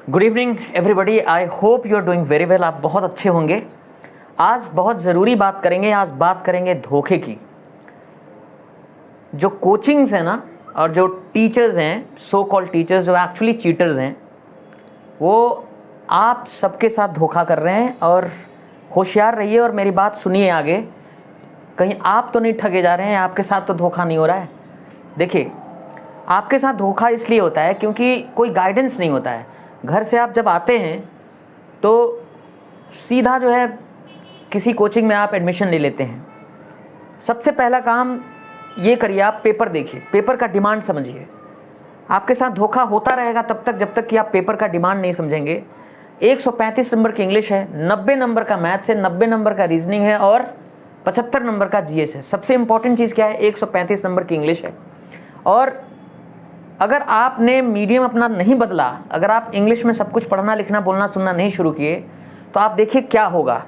Good evening everybody, I hope you are doing very well. आप बहुत अच्छे होंगे। आज बहुत ज़रूरी बात करेंगे। आज बात करेंगे धोखे की। जो कोचिंग्स हैं ना, और जो टीचर्स हैं, सो कॉल्ड टीचर्स, जो एक्चुअली चीटर्स हैं, वो आप सबके साथ धोखा कर रहे हैं। और होशियार रहिए और मेरी बात सुनिए आगे। कहीं आप तो नहीं ठगे जा रहे हैं, आपके साथ तो धोखा नहीं हो रहा है। देखिए, आपके साथ धोखा इसलिए होता है क्योंकि कोई गाइडेंस नहीं होता है। घर से आप जब आते हैं तो सीधा जो है किसी कोचिंग में आप एडमिशन ले लेते हैं। सबसे पहला काम ये करिए, आप पेपर देखिए, पेपर का डिमांड समझिए। आपके साथ धोखा होता रहेगा तब तक जब तक कि आप पेपर का डिमांड नहीं समझेंगे। 135 नंबर की इंग्लिश है, 90 नंबर का मैथ्स है, 90 नंबर का रीजनिंग है और 75 नंबर का जीएस है। सबसे इंपॉर्टेंट चीज़ क्या है? 135 नंबर की इंग्लिश है। और अगर आपने मीडियम अपना नहीं बदला, अगर आप इंग्लिश में सब कुछ पढ़ना लिखना बोलना सुनना नहीं शुरू किए, तो आप देखिए क्या होगा।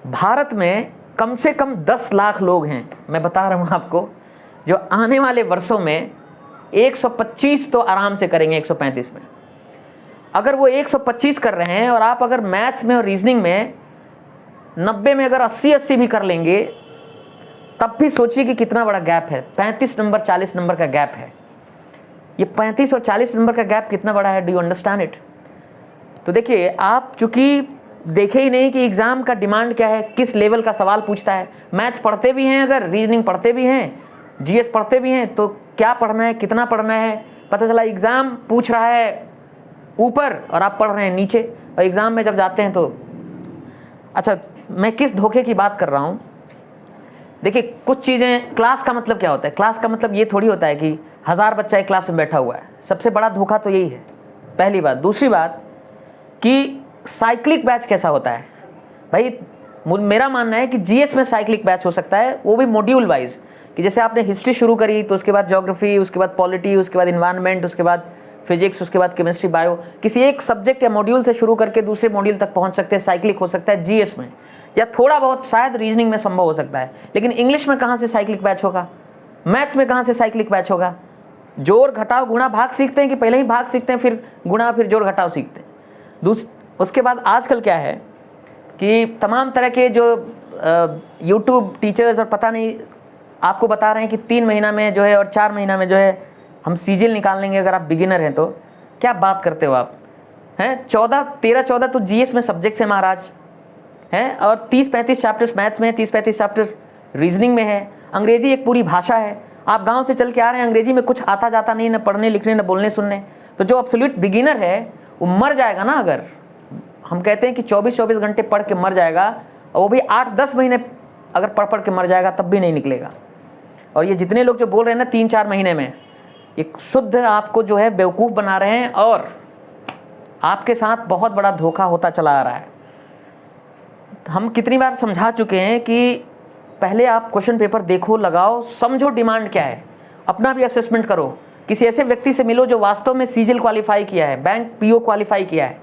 भारत में कम से कम 10 लाख लोग हैं, मैं बता रहा हूँ आपको, जो आने वाले वर्षों में 125 तो आराम से करेंगे 135 में। अगर वो 125 कर रहे हैं और आप अगर मैथ्स में और रीजनिंग में 90 में अगर 80 भी कर लेंगे, तब भी सोचिए कि कितना बड़ा गैप है। 35 नंबर 40 नंबर का गैप है। ये 35 और 40 नंबर का गैप कितना बड़ा है? Do you understand it? तो देखिए, आप चूंकि देखे ही नहीं कि एग्जाम का डिमांड क्या है, किस लेवल का सवाल पूछता है। मैथ्स पढ़ते भी हैं, अगर रीजनिंग पढ़ते भी हैं, जीएस पढ़ते भी हैं, तो क्या पढ़ना है, कितना पढ़ना है, पता चला एग्जाम पूछ रहा है ऊपर और आप पढ़ रहे हैं नीचे। और एग्जाम में जब जाते हैं तो अच्छा, मैं किस धोखे की बात कर रहा हूँ? देखिए, कुछ चीज़ें, क्लास का मतलब क्या होता है? क्लास का मतलब ये थोड़ी होता है कि 1000 बच्चा एक क्लास में बैठा हुआ है। सबसे बड़ा धोखा तो यही है, पहली बात। दूसरी बात कि साइक्लिक बैच कैसा होता है भाई? मेरा मानना है कि जीएस में साइक्लिक बैच हो सकता है, वो भी मॉड्यूल वाइज, कि जैसे आपने हिस्ट्री शुरू करी तो उसके बाद ज्योग्राफी, उसके बाद पॉलिटी, उसके बाद इन्वायरमेंट, उसके बाद फिजिक्स, उसके बाद केमिस्ट्री, बायो, किसी एक सब्जेक्ट या मॉड्यूल से शुरू करके दूसरे मॉड्यूल तक पहुंच सकते हैं। साइक्लिक हो सकता है जीएस में, या थोड़ा बहुत शायद रीजनिंग में संभव हो सकता है। लेकिन इंग्लिश में कहाँ से साइक्लिक बैच होगा? मैथ्स में कहाँ से साइक्लिक बैच होगा? जोड़ घटाव गुणा भाग सीखते हैं कि पहले ही भाग सीखते हैं, फिर गुणा, फिर जोड़ घटाव सीखते हैं। उसके बाद आजकल क्या है कि तमाम तरह के जो यूट्यूब टीचर्स और पता नहीं आपको बता रहे हैं कि 3 महीना में जो है और 4 महीना में जो है हम सीजीएल निकाल लेंगे अगर आप बिगिनर हैं तो। क्या बात करते हो आप? हैं 13-14 तो जीएस में सब्जेक्ट्स हैं महाराज, हैं, और 30-35 चैप्टर्स मैथ्स में है, 30-35 चैप्टर रीजनिंग में है। अंग्रेजी एक पूरी भाषा है। आप गांव से चल के आ रहे हैं, अंग्रेजी में कुछ आता जाता नहीं, ना पढ़ने लिखने, ना बोलने सुनने। तो जो एब्सोल्यूट बिगिनर है वो मर जाएगा ना। अगर हम कहते हैं कि 24-24 घंटे पढ़ के मर जाएगा, और वो भी 8-10 महीने अगर पढ़ के मर जाएगा, तब भी नहीं निकलेगा। और ये जितने लोग जो बोल रहे हैं ना 3-4 महीने में, ये शुद्ध आपको जो है बेवकूफ़ बना रहे हैं, और आपके साथ बहुत बड़ा धोखा होता चला आ रहा है। हम कितनी बार समझा चुके हैं कि पहले आप क्वेश्चन पेपर देखो, लगाओ, समझो डिमांड क्या है, अपना भी असेसमेंट करो। किसी ऐसे व्यक्ति से मिलो जो वास्तव में सीजीएल क्वालिफाई किया है, बैंक पीओ क्वालिफाई किया है।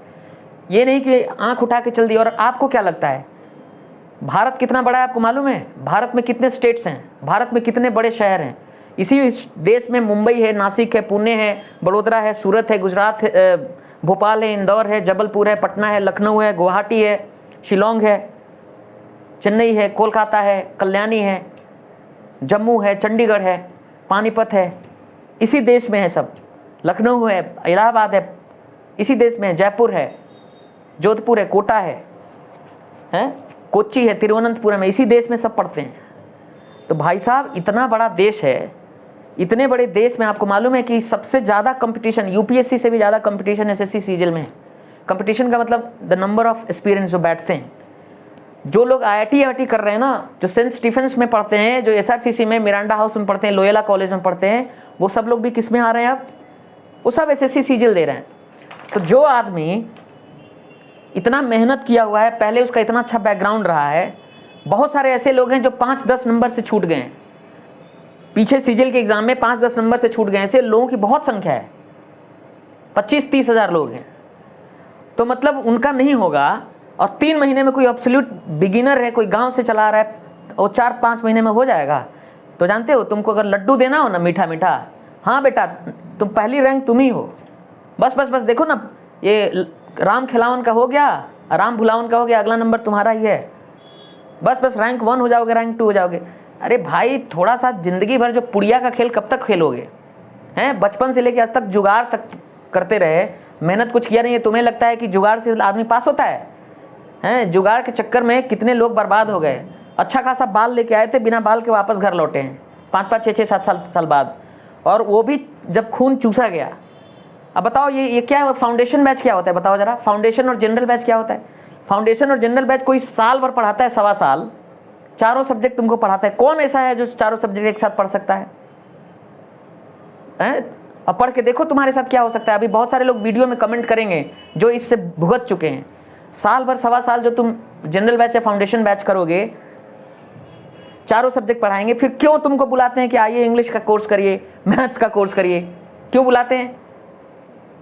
ये नहीं कि आंख उठा के चल दी। और आपको क्या लगता है भारत कितना बड़ा है? आपको मालूम है भारत में कितने स्टेट्स हैं? भारत में कितने बड़े शहर हैं? इसी देश में मुंबई है, नासिक है, पुणे है, बड़ोदरा है, सूरत है, गुजरात है, भोपाल है, इंदौर है, जबलपुर है, पटना है, लखनऊ है, गुवाहाटी है, शिलोंग है, चेन्नई है, कोलकाता है, कल्याणी है, जम्मू है, चंडीगढ़ है, पानीपत है। इसी देश में है सब। लखनऊ है, इलाहाबाद है, इसी देश में है, जयपुर है, जोधपुर है, कोटा है, कोच्चि है, तिरुवनंतपुरम है, इसी देश में सब पढ़ते हैं। तो भाई साहब, इतना बड़ा देश है, इतने बड़े देश में आपको मालूम है कि सबसे ज़्यादा कंपटीशन, यूपीएससी से भी ज़्यादा कंपटीशन एसएससी सीजीएल में है। कंपटीशन का मतलब द नंबर ऑफ एस्पिरेंट्स जो बैठते हैं। जो लोग आईआईटी कर रहे हैं ना, जो सेंट स्टीफेंस में पढ़ते हैं, जो एसआरसीसी में, मिरांडा हाउस में पढ़ते हैं, लोयोला कॉलेज में पढ़ते हैं, वो सब लोग भी किस में आ रहे हैं अब? वो सब एसएससी सीजीएल दे रहे हैं। तो जो आदमी इतना मेहनत किया हुआ है, पहले उसका इतना अच्छा बैकग्राउंड रहा है, बहुत सारे ऐसे लोग हैं जो 5-10 नंबर से छूट गए हैं पीछे सीजीएल के एग्जाम में, 5-10 नंबर से छूट गए। ऐसे लोगों की बहुत संख्या है, 25-30 हज़ार लोग हैं। तो मतलब उनका नहीं होगा। और 3 महीने में कोई एब्सोल्यूट बिगिनर है, कोई गांव से चला रहा है, और 4-5 महीने में हो जाएगा। तो जानते हो, तुमको अगर लड्डू देना हो ना मीठा मीठा, हाँ बेटा तुम पहली रैंक तुम ही हो, बस देखो ना, ये राम खिलावन का हो गया, राम भुलावन का हो गया, अगला नंबर तुम्हारा ही है, बस बस रैंक 1 हो जाओगे, रैंक 2 हो जाओगे। अरे भाई थोड़ा सा जिंदगी भर जो पुड़िया का खेल कब तक खेलोगे हैं? बचपन से लेके आज तक जुगाड़ तक करते रहे, मेहनत कुछ किया नहीं है। तुम्हें लगता है कि जुगाड़ से आदमी पास होता है? हैं, जुगाड़ के चक्कर में कितने लोग बर्बाद हो गए। अच्छा खासा बाल लेके आए थे, बिना बाल के वापस घर लौटे हैं 5-5, 6-6, 7 साल बाद, और वो भी जब खून चूसा गया। अब बताओ ये क्या है? फाउंडेशन बैच क्या होता है बताओ जरा? फाउंडेशन और जनरल बैच क्या होता है? फाउंडेशन और जनरल बैच कोई साल भर पढ़ाता है, 1.25 साल, चारों सब्जेक्ट तुमको पढ़ाता है। कौन ऐसा है जो चारों सब्जेक्ट एक साथ पढ़ सकता है? अब पढ़ के देखो तुम्हारे साथ क्या हो सकता है। अभी बहुत सारे लोग वीडियो में कमेंट करेंगे जो इससे भुगत चुके हैं। साल भर 1.25 साल जो तुम जनरल बैच या फाउंडेशन बैच करोगे, चारों सब्जेक्ट पढ़ाएंगे, फिर क्यों तुमको बुलाते हैं कि आइए इंग्लिश का कोर्स करिए, मैथ्स का कोर्स करिए? क्यों बुलाते हैं?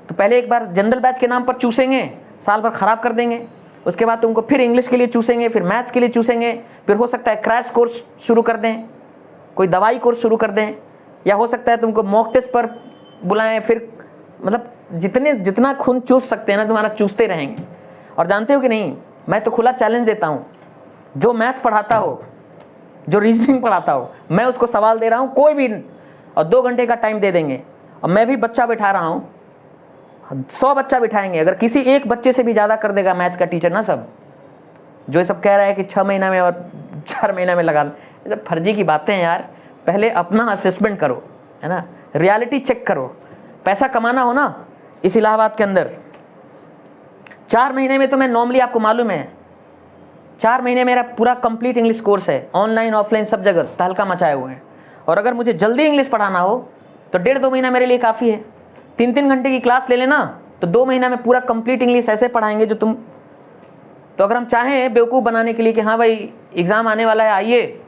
तो पहले एक बार जनरल बैच के नाम पर चूसेंगे, साल भर खराब कर देंगे, उसके बाद तुमको फिर इंग्लिश के लिए चूसेंगे, फिर मैथ्स के लिए चूसेंगे, फिर हो सकता है क्रैश कोर्स शुरू कर दें, कोई दवाई कोर्स शुरू कर दें, या हो सकता है तुमको मॉक टेस्ट पर बुलाएं। फिर मतलब जितना खून चूस सकते हैं ना तुम्हारा चूसते रहेंगे। और जानते हो कि नहीं, मैं तो खुला चैलेंज देता हूँ, जो मैथ्स पढ़ाता हो, जो रीजनिंग पढ़ाता हो, मैं उसको सवाल दे रहा हूँ कोई भी, और 2 घंटे का टाइम दे देंगे, और मैं भी बच्चा बिठा रहा हूँ, 100 बच्चा बिठाएंगे, अगर किसी एक बच्चे से भी ज़्यादा कर देगा मैथ्स का टीचर ना, सब जो ये सब कह रहा है कि 6 महीना में और 4 महीना में लगा, ये सब फर्जी की बातें हैं यार। पहले अपना असेसमेंट करो, है ना, रियलिटी चेक करो। पैसा कमाना हो ना, इस इलाहाबाद के अंदर 4 महीने में तो मैं नॉर्मली, आपको मालूम है 4 महीने मेरा पूरा कंप्लीट इंग्लिश कोर्स है, ऑनलाइन ऑफलाइन सब जगह तहलका मचाए हुए हैं। और अगर मुझे जल्दी इंग्लिश पढ़ाना हो तो 1.5-2 महीना मेरे लिए काफ़ी है। 3-3 घंटे की क्लास ले लेना तो 2 महीना में पूरा कंप्लीट इंग्लिश ऐसे पढ़ाएंगे जो तुम, तो अगर हम चाहें बेवकूफ़ बनाने के लिए कि हाँ भाई एग्ज़ाम आने वाला है, आइए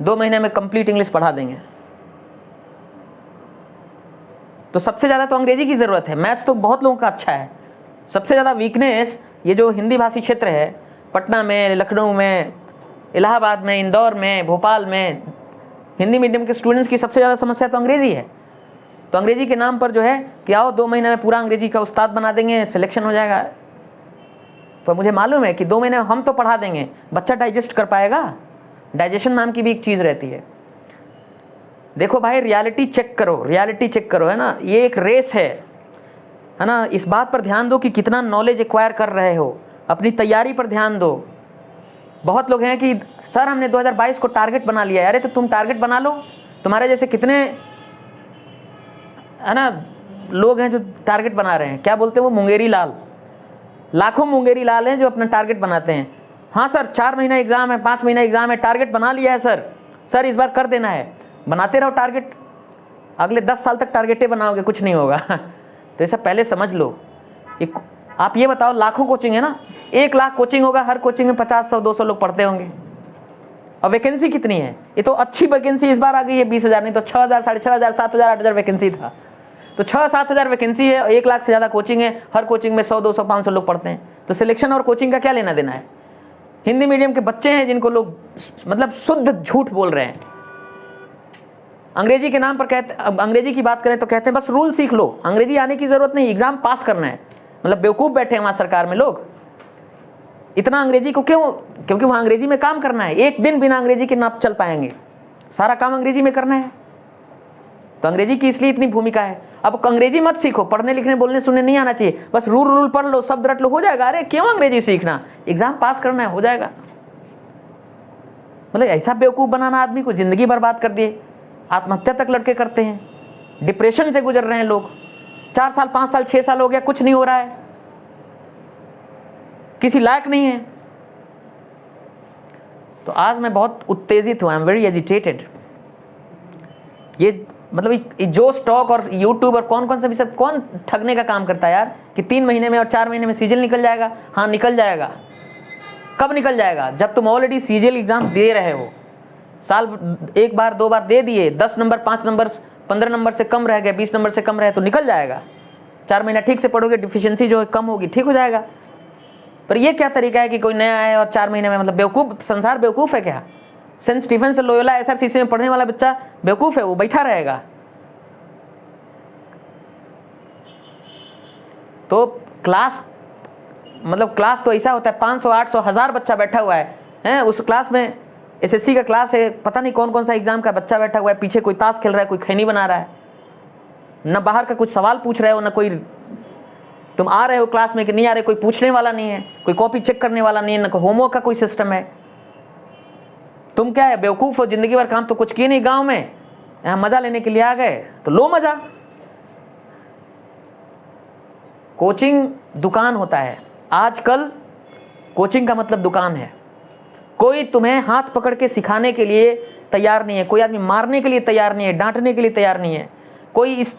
2 महीने में कंप्लीट इंग्लिश पढ़ा देंगे। तो सबसे ज़्यादा तो अंग्रेजी की ज़रूरत है, मैथ्स तो बहुत लोगों का अच्छा है। सबसे ज़्यादा वीकनेस ये जो हिंदी भाषी क्षेत्र है, पटना में, लखनऊ में, इलाहाबाद में, इंदौर में, भोपाल में, हिंदी मीडियम के स्टूडेंट्स की सबसे ज़्यादा समस्या तो अंग्रेजी है। तो अंग्रेजी के नाम पर जो है कि आओ 2 महीने में पूरा अंग्रेजी का उस्ताद बना देंगे, सिलेक्शन हो जाएगा। पर मुझे मालूम है कि 2 महीने हम तो पढ़ा देंगे, बच्चा डाइजेस्ट कर पाएगा? डाइजेशन नाम की भी एक चीज़ रहती है। देखो भाई, रियलिटी चेक करो, रियलिटी चेक करो, है ना, ये एक रेस है ना। इस बात पर ध्यान दो कि कितना नॉलेज एक्वायर कर रहे हो, अपनी तैयारी पर ध्यान दो। बहुत लोग हैं कि सर हमने 2022 को टारगेट बना लिया है। अरे तो तुम टारगेट बना लो, तुम्हारे जैसे कितने, है ना, लोग हैं जो टारगेट बना रहे हैं। क्या बोलते हैं वो, मुंगेरी लाल, लाखों मुंगेरी लाल हैं जो अपना टारगेट बनाते हैं। हाँ सर 4 महीना एग्जाम है, 5 महीना एग्जाम है, टारगेट बना लिया है सर, सर इस बार कर देना है। बनाते रहो टारगेट, अगले 10 साल तक टारगेटें बनाओगे, कुछ नहीं होगा। तो ऐसा पहले समझ लो। आप ये बताओ, लाखों कोचिंग है ना, 1 लाख कोचिंग होगा, हर कोचिंग में 50, 100, 200 लोग पढ़ते होंगे, और वैकेंसी कितनी है? ये तो अच्छी वैकेंसी इस बार आ गई है 20,000, नहीं तो 6,000, 6,500, 7,000, 8,000 वैकेंसी था। तो 6-7 हज़ार वैकेंसी है, 1 लाख से ज़्यादा कोचिंग है, हर कोचिंग में 100, 200, 500 लोग पढ़ते हैं। तो सिलेक्शन और कोचिंग का क्या लेना देना है? हिंदी मीडियम के बच्चे हैं जिनको लोग मतलब शुद्ध झूठ बोल रहे हैं। अंग्रेजी के नाम पर कहते, अब अंग्रेजी की बात करें तो कहते हैं बस रूल सीख लो, अंग्रेजी आने की जरूरत नहीं, एग्जाम पास करना है। मतलब बेवकूफ़ बैठे हैं वहाँ सरकार में लोग। इतना अंग्रेजी को क्यों? क्योंकि वहाँ अंग्रेजी में काम करना है। एक दिन बिना अंग्रेजी के ना चल पाएंगे, सारा काम अंग्रेजी में करना है। तो अंग्रेजी की इसलिए इतनी भूमिका है। अब अंग्रेजी मत सीखो, पढ़ने लिखने बोलने सुनने नहीं आना चाहिए, बस रूल पढ़ लो, शब्द रट लो, हो जाएगा। अरे क्यों अंग्रेजी सीखना, एग्जाम पास करना है, हो जाएगा। मतलब ऐसा बेवकूफ़ बनाना आदमी को, जिंदगी बर्बाद कर दिए। आत्महत्या तक लड़के करते हैं, डिप्रेशन से गुजर रहे हैं लोग। 4 साल 5 साल 6 साल हो गया, कुछ नहीं हो रहा है, किसी लायक नहीं है। तो आज मैं बहुत उत्तेजित हूँ, आई एम वेरी एजिटेटेड। ये मतलब जो स्टॉक और यूट्यूब और कौन से भी सब, कौन ठगने का काम करता है यार, कि 3 महीने में और 4 महीने में सीजीएल निकल जाएगा। हाँ निकल जाएगा। कब निकल जाएगा? जब तुम ऑलरेडी सीजीएल एग्जाम दे रहे हो, साल 1 बार 2 बार दे दिए, 10 नंबर 5 नंबर 15 नंबर से कम रह गए, 20 नंबर से कम रहे, तो निकल जाएगा। 4 महीना ठीक से पढ़ोगे, डिफिशिएंसी जो है कम होगी, ठीक हो जाएगा। पर ये क्या तरीका है कि कोई नया है और 4 महीने में, मतलब बेवकूफ़, संसार बेवकूफ़ है क्या? सेंट स्टीफन से लोयोला एसआरसीसी में पढ़ने वाला बच्चा बेवकूफ़ है, वो बैठा रहेगा। तो क्लास, मतलब क्लास तो ऐसा होता है 500, 800, 1000 बच्चा बैठा हुआ है, हैं उस क्लास में एसएससी का क्लास है, पता नहीं कौन कौन सा एग्जाम का बच्चा बैठा हुआ है, पीछे कोई ताश खेल रहा है, कोई खैनी बना रहा है, न बाहर का कुछ सवाल पूछ रहे हो, न कोई तुम आ रहे हो क्लास में कि नहीं आ रहे, कोई पूछने वाला नहीं है, कोई कॉपी चेक करने वाला नहीं है, न कोई होमवर्क का कोई सिस्टम है। तुम क्या है, बेवकूफ़ हो, जिंदगी भर काम तो कुछ किए नहीं गांव में, यहाँ मजा लेने के लिए आ गए, तो लो मजा। कोचिंग दुकान होता है आजकल, कोचिंग का मतलब दुकान है। कोई तुम्हें हाथ पकड़ के सिखाने के लिए तैयार नहीं है, कोई आदमी मारने के लिए तैयार नहीं है, डांटने के लिए तैयार नहीं है, कोई इस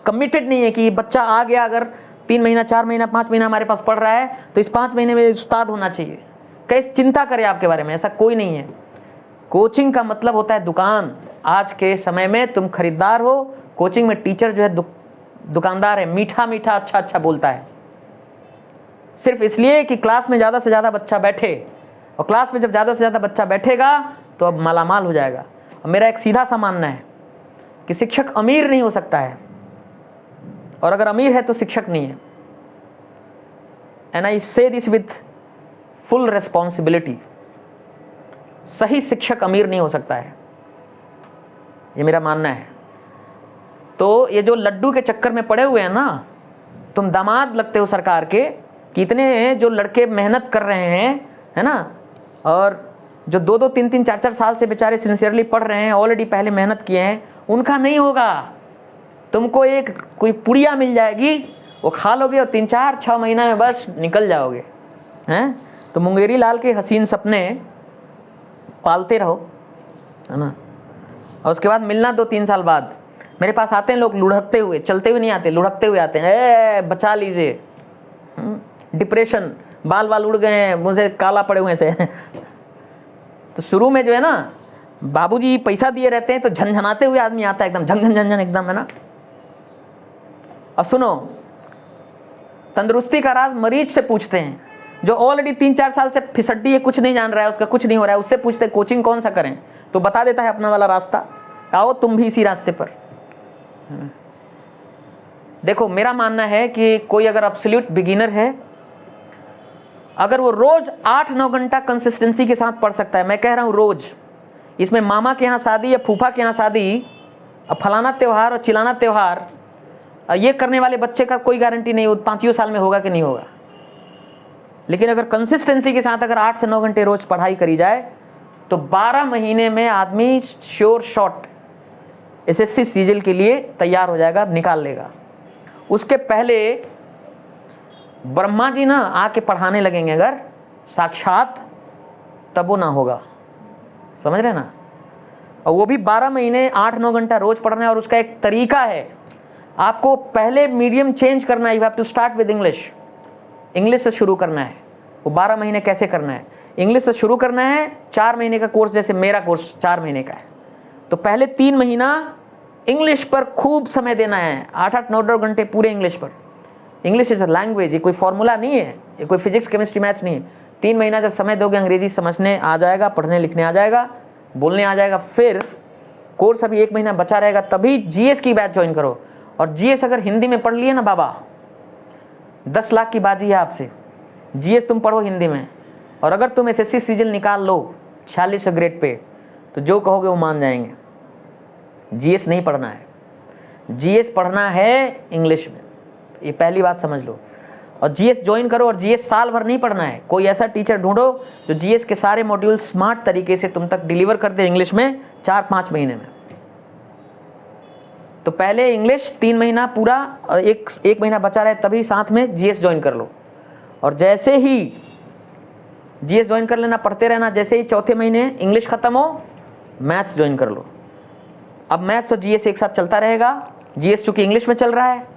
कमिटेड नहीं है कि बच्चा आ गया अगर 3 महीना 4 महीना 5 महीना हमारे पास पढ़ रहा है तो इस 5 महीने में उस्ताद होना चाहिए, कैसे चिंता करे आपके बारे में, ऐसा कोई नहीं है। कोचिंग का मतलब होता है दुकान। आज के समय में तुम खरीदार हो, कोचिंग में टीचर जो है दुकानदार है, मीठा मीठा अच्छा अच्छा बोलता है, सिर्फ इसलिए कि क्लास में ज़्यादा से ज़्यादा बच्चा बैठे, और क्लास में जब ज़्यादा से ज़्यादा बच्चा बैठेगा तो अब मालामाल हो जाएगा। और मेरा एक सीधा सा मानना है कि शिक्षक अमीर नहीं हो सकता है, और अगर अमीर है तो शिक्षक नहीं है। एंड आई से दिस विथ फुल रिस्पॉन्सिबिलिटी, सही शिक्षक अमीर नहीं हो सकता है, ये मेरा मानना है। तो ये जो लड्डू के चक्कर में पड़े हुए हैं ना, तुम दामाद लगते हो सरकार के, कि इतने जो लड़के मेहनत कर रहे हैं, है ना, और जो 2-2, 3-3, 4-4 साल से बेचारे सिंसियरली पढ़ रहे हैं, ऑलरेडी पहले मेहनत किए हैं, उनका नहीं होगा। तुमको एक कोई पुड़िया मिल जाएगी, वो खा लोगे और 3-4-6 महीना में बस निकल जाओगे, हैं। तो मुंगेरी लाल के हसीन सपने पालते रहो, है ना, और उसके बाद मिलना 2-3 साल बाद। मेरे पास आते हैं लोग लुढ़कते हुए, चलते हुए नहीं आते, लुढ़कते हुए आते हैं, ए बचा लीजिए, डिप्रेशन, बाल बाल उड़ गए हैं, मुझे काला पड़े हुए से तो शुरू में जो है ना, बाबूजी पैसा दिए रहते हैं तो झनझनाते हुए आदमी आता है, एकदम झन झन झन एकदम, है ना। और सुनो, तंदुरुस्ती का राज मरीज से पूछते हैं, जो ऑलरेडी 3-4 साल से फिसड्डी है, कुछ नहीं जान रहा है, उसका कुछ नहीं हो रहा है, उससे पूछते हैं कोचिंग कौन सा करें, तो बता देता है अपना वाला रास्ता, आओ तुम भी इसी रास्ते पर। देखो, मेरा मानना है कि कोई अगर एब्सोल्यूट बिगिनर है, अगर वो रोज 8-9 घंटा कंसिस्टेंसी के साथ पढ़ सकता है, मैं कह रहा हूँ रोज, इसमें मामा के यहाँ शादी या फूफा के यहाँ शादी, अब फलाना त्यौहार और चिलाना त्यौहार, ये करने वाले बच्चे का कोई गारंटी नहीं हो 5 साल में होगा कि नहीं होगा। लेकिन अगर कंसिस्टेंसी के साथ अगर 8 से 9 घंटे रोज पढ़ाई करी जाए तो 12 महीने में आदमी श्योर शॉट एसएससी सीजीएल के लिए तैयार हो जाएगा, निकाल लेगा। उसके पहले ब्रह्मा जी ना आके पढ़ाने लगेंगे अगर साक्षात, तब वो ना होगा, समझ रहे ना। और वो भी 12 महीने 8-9 घंटा रोज पढ़ना है, और उसका एक तरीका है, आपको पहले मीडियम चेंज करना है, you have to start with English, English से शुरू करना है। वो 12 महीने कैसे करना है, इंग्लिश से शुरू करना है। 4 महीने का कोर्स, जैसे मेरा कोर्स 4 महीने का है, तो पहले 3 महीना इंग्लिश पर खूब समय देना है, 8-8, 9-9 घंटे पूरे इंग्लिश पर। इंग्लिश इज अ लैंग्वेज, ये कोई फॉर्मूला नहीं है, ये कोई फिजिक्स केमिस्ट्री मैथ्स नहीं है। 3 महीना जब समय दोगे, अंग्रेजी समझने आ जाएगा, पढ़ने लिखने आ जाएगा, बोलने आ जाएगा। फिर कोर्स अभी 1 महीना बचा रहेगा, तभी जीएस की बैच ज्वाइन करो। और जीएस अगर हिंदी में पढ़ लिए ना बाबा, 10 लाख की बाजी है आपसे। जीएस तुम पढ़ो हिंदी में, और अगर तुम एसएससी सीजीएल निकाल लो 46 ग्रेड पे, तो जो कहोगे वो मान जाएंगे। जीएस नहीं पढ़ना है, जीएस पढ़ना है इंग्लिश में, ये पहली बात समझ लो। और जीएस ज्वाइन करो, और जीएस साल भर नहीं पढ़ना है। कोई ऐसा टीचर ढूंढो जो जीएस के सारे मॉड्यूल स्मार्ट तरीके से तुम तक डिलीवर कर दे इंग्लिश में 4-5 महीने में। तो पहले इंग्लिश 3 महीना पूरा, एक महीना बचा रहे, तभी साथ में जीएस ज्वाइन कर लो। और जैसे ही जीएस ज्वाइन कर लेना, पढ़ते रहना, जैसे ही 4थे महीने इंग्लिश खत्म हो, मैथ्स ज्वाइन कर लो। अब मैथ्स और जीएस एक साथ चलता रहेगा। जीएस चूंकि इंग्लिश में चल रहा है,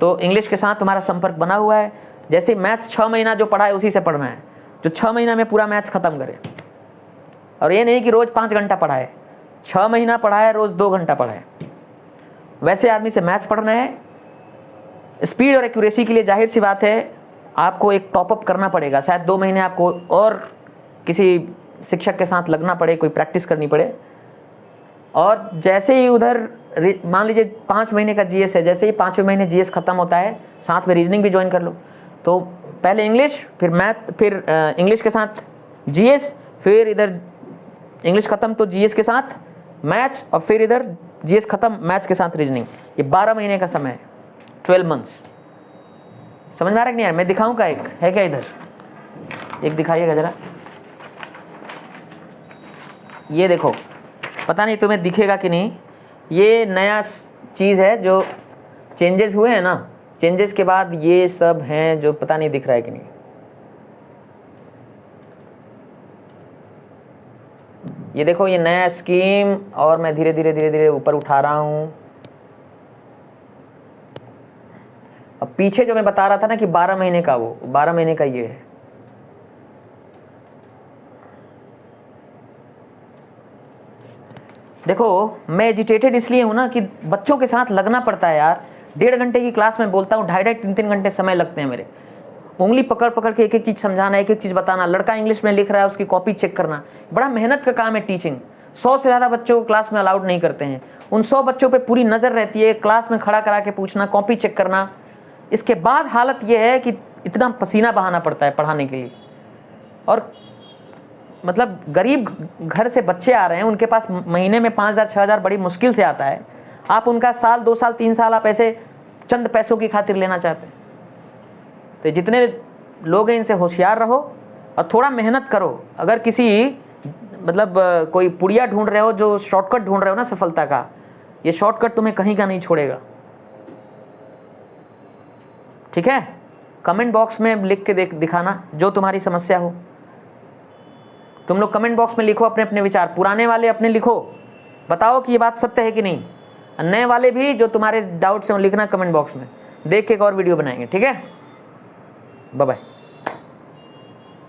तो इंग्लिश के साथ तुम्हारा संपर्क बना हुआ है। जैसे मैथ्स 6 महीना जो पढ़ा है उसी से पढ़ना है, जो 6 महीना में पूरा मैथ्स खत्म करे। और ये नहीं कि रोज 5 घंटा पढ़ाए, 6 महीना पढ़ाए, रोज 2 घंटा पढ़ाए। वैसे आदमी से मैथ्स पढ़ना है। स्पीड और एक्यूरेसी के लिए जाहिर सी बात है आपको एक टॉपअप करना पड़ेगा। शायद 2 महीने आपको और किसी शिक्षक के साथ लगना पड़े, कोई प्रैक्टिस करनी पड़े। और जैसे ही उधर मान लीजिए 5 महीने का जीएस है, जैसे ही 5वें महीने जीएस खत्म होता है, साथ में रीजनिंग भी ज्वाइन कर लो। तो पहले इंग्लिश, फिर मैथ, फिर इंग्लिश के साथ जीएस, फिर इधर इंग्लिश खत्म तो जीएस के साथ मैथ्स, और फिर इधर जीएस खत्म मैथ्स के साथ रीजनिंग। ये 12 महीने का समय है, 12 मंथ्स। समझ में आ रहा है कि नहीं यार? मैं दिखाऊं का एक है क्या इधर, एक दिखाइएगा जरा। ये देखो, पता नहीं तुम्हें दिखेगा कि नहीं, ये नया चीज़ है जो चेंजेस हुए हैं ना, चेंजेस के बाद ये सब हैं जो पता नहीं दिख रहा है कि नहीं। ये देखो, ये नया स्कीम, और मैं धीरे धीरे धीरे धीरे ऊपर उठा रहा हूँ। अब पीछे जो मैं बता रहा था ना कि 12 महीने का, वो 12 महीने का ये है। देखो, मैं एजिटेटेड इसलिए हूं ना कि बच्चों के साथ लगना पड़ता है यार। 1.5 घंटे की क्लास में बोलता हूँ, 2.5 3 घंटे समय लगते हैं मेरे। उंगली पकड़ पकड़ के एक एक चीज़ समझाना, एक एक चीज़ बताना। लड़का इंग्लिश में लिख रहा है, उसकी कॉपी चेक करना, बड़ा मेहनत का काम है टीचिंग। 100 से ज़्यादा बच्चों को क्लास में अलाउड नहीं करते हैं। उन 100 बच्चों पे पूरी नज़र रहती है, क्लास में खड़ा करा के पूछना, कॉपी चेक करना। इसके बाद हालत यह है कि इतना पसीना बहाना पड़ता है पढ़ाने के लिए। और मतलब गरीब घर से बच्चे आ रहे हैं, उनके पास महीने में 5,000 6,000 बड़ी मुश्किल से आता है। आप उनका साल 2 साल 3 साल आप ऐसे चंद पैसों की खातिर लेना चाहते हैं। तो जितने लोग हैं, इनसे होशियार रहो और थोड़ा मेहनत करो। अगर किसी मतलब कोई पुड़िया ढूंढ रहे हो, जो शॉर्टकट ढूंढ रहे हो ना सफलता का, ये शॉर्टकट तुम्हें कहीं का नहीं छोड़ेगा। ठीक है? कमेंट बॉक्स में लिख के दिखाना जो तुम्हारी समस्या हो। तुम लोग कमेंट बॉक्स में लिखो अपने अपने विचार। पुराने वाले अपने लिखो, बताओ कि ये बात सत्य है कि नहीं। नए वाले भी जो तुम्हारे डाउट्स हैं वो लिखना कमेंट बॉक्स में, देख के एक और वीडियो बनाएंगे। ठीक है? Bye bye.